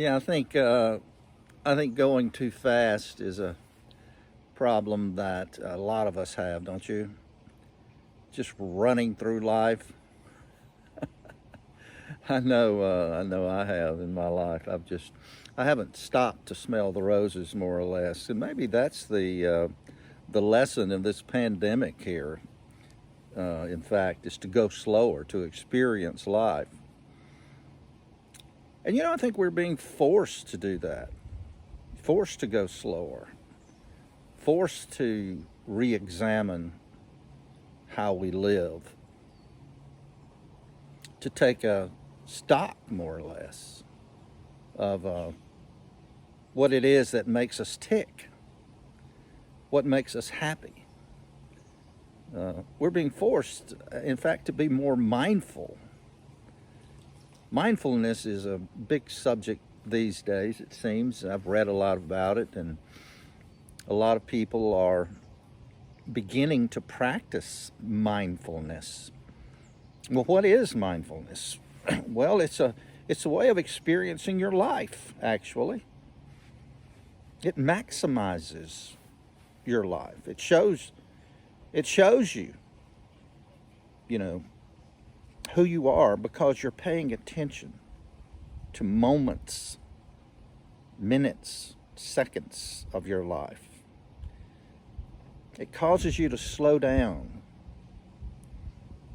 Yeah, I think going too fast is a problem that a lot of us have, don't you? Just running through life. I know I have in my life. I haven't stopped to smell the roses, more or less, and maybe that's the lesson of this pandemic here. In fact, is to go slower, to experience life. And I think we're being forced to do that, forced to go slower, forced to re examine how we live, to take a stock, more or less, of what it is that makes us tick, what makes us happy. We're being forced, in fact, to be more mindful. Mindfulness is a big subject these days, it seems. I've read a lot about it, and a lot of people are beginning to practice mindfulness. Well, what is mindfulness? Well, it's a way of experiencing your life, actually. It maximizes your life. It shows you, who you are because you're paying attention to moments, minutes, seconds of your life. It causes you to slow down,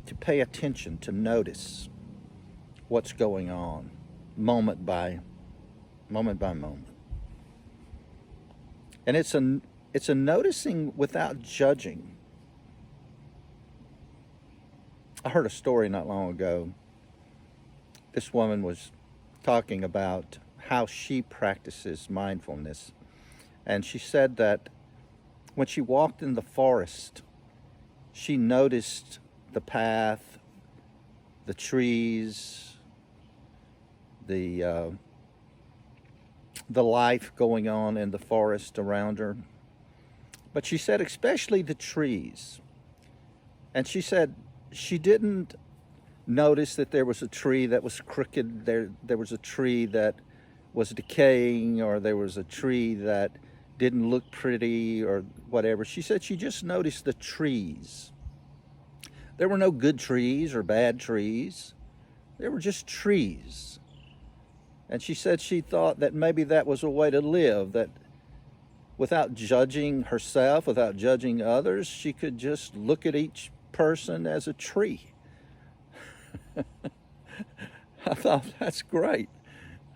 to pay attention, to notice what's going on moment by moment. And it's a noticing without judging. I heard a story not long ago. This woman was talking about how she practices mindfulness. And she said that when she walked in the forest, she noticed the path, the trees, the life going on in the forest around her. But she said especially the trees. And she said she didn't notice that there was a tree that was crooked, there was a tree that was decaying, or there was a tree that didn't look pretty or whatever. She said she just noticed the trees. There were no good trees or bad trees. There were just trees. And she said she thought that maybe that was a way to live, that without judging herself, without judging others, she could just look at each person as a tree. I thought, that's great.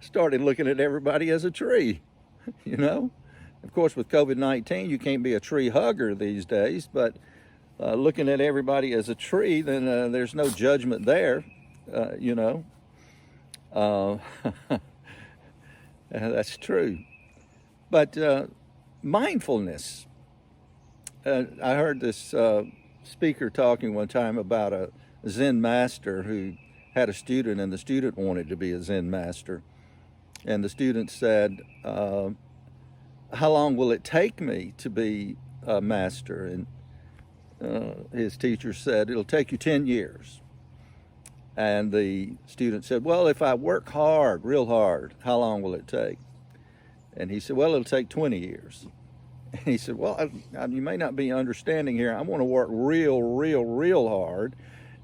Started looking at everybody as a tree, Of course, with Covid-19, you can't be a tree hugger these days, but looking at everybody as a tree, then there's no judgment there, That's true. But mindfulness, I heard this speaker talking one time about a Zen master who had a student, and the student wanted to be a Zen master. And the student said, how long will it take me to be a master? And his teacher said, it'll take you 10 years. And the student said, well, if I work hard, real hard, how long will it take? And he said, well, it'll take 20 years. And he said, well, you may not be understanding here. I want to work real hard,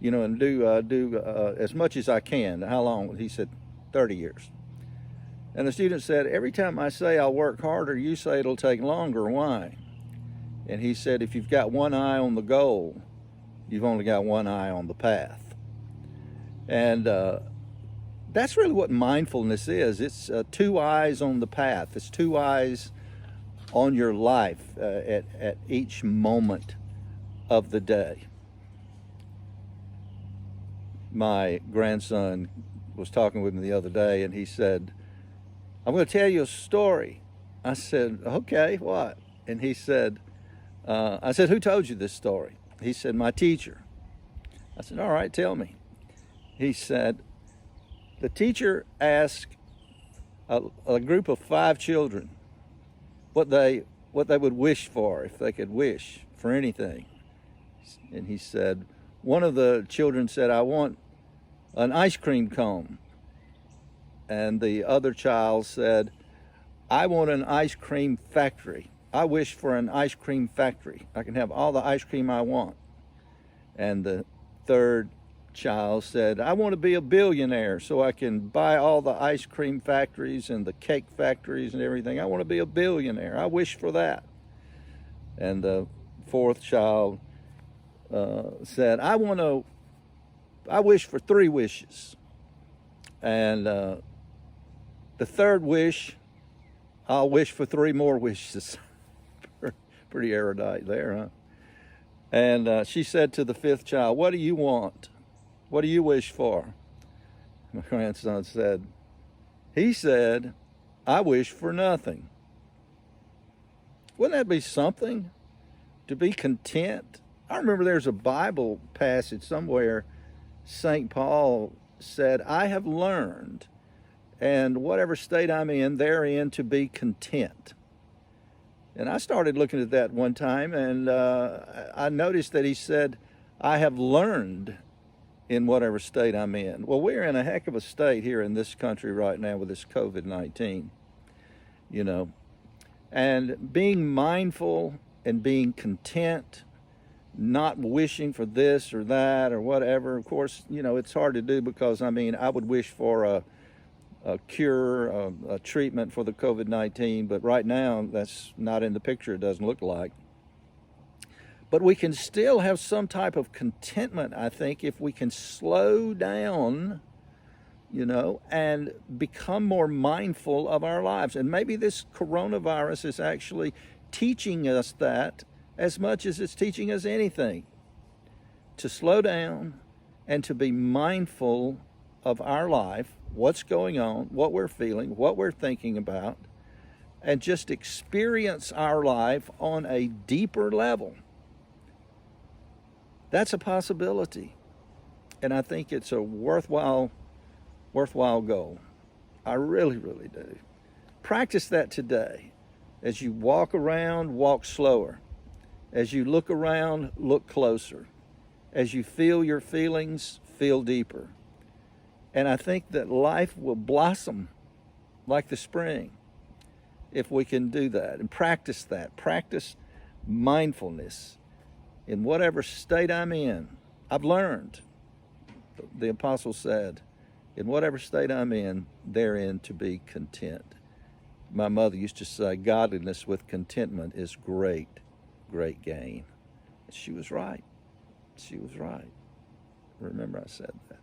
and do as much as I can. How long? He said, 30 years. And the student said, every time I say I'll work harder, you say it'll take longer. Why? And he said, if you've got one eye on the goal, you've only got one eye on the path. And that's really what mindfulness is. It's two eyes on the path. It's two eyes on your life at each moment of the day. My grandson was talking with me the other day, and he said, I'm going to tell you a story. I said, okay, what? And he said, I said, who told you this story? He said, my teacher. I said, all right, tell me. He said, the teacher asked a group of 5 children what they would wish for, if they could wish for anything. And he said, one of the children said, I want an ice cream cone. And the other child said, I want an ice cream factory. I wish for an ice cream factory. I can have all the ice cream I want. And the third child said, I want to be a billionaire so I can buy all the ice cream factories and the cake factories and everything. I want to be a billionaire. I wish for that. And the fourth child said, I wish for 3 wishes. And the third wish, I'll wish for 3 more wishes. Pretty erudite there, huh? And she said to the fifth child, what do you want? What do you wish for? My grandson said, he said, I wish for nothing. Wouldn't that be something? To be content? I remember there's a Bible passage somewhere, St. Paul said, I have learned, and whatever state I'm in, therein to be content. And I started looking at that one time, and I noticed that he said, I have learned in whatever state I'm in. Well, we're in a heck of a state here in this country right now with this COVID-19, you know. And being mindful and being content, not wishing for this or that or whatever. Of course, you know, it's hard to do because, I mean, I would wish for a cure, a treatment for the COVID-19, but right now that's not in the picture, it doesn't look like. But we can still have some type of contentment, I think, if we can slow down, you know, and become more mindful of our lives. And maybe this coronavirus is actually teaching us that as much as it's teaching us anything, to slow down and to be mindful of our life, what's going on, what we're feeling, what we're thinking about, and just experience our life on a deeper level. That's a possibility. And I think it's a worthwhile goal. I really, really do. Practice that today. As you walk around, walk slower. As you look around, look closer. As you feel your feelings, feel deeper. And I think that life will blossom like the spring if we can do that and practice that. Practice mindfulness in whatever state I'm in. I've learned, the apostle said, in whatever state I'm in, therein to be content. My mother used to say, godliness with contentment is great gain. She was right. She was right. Remember I said that.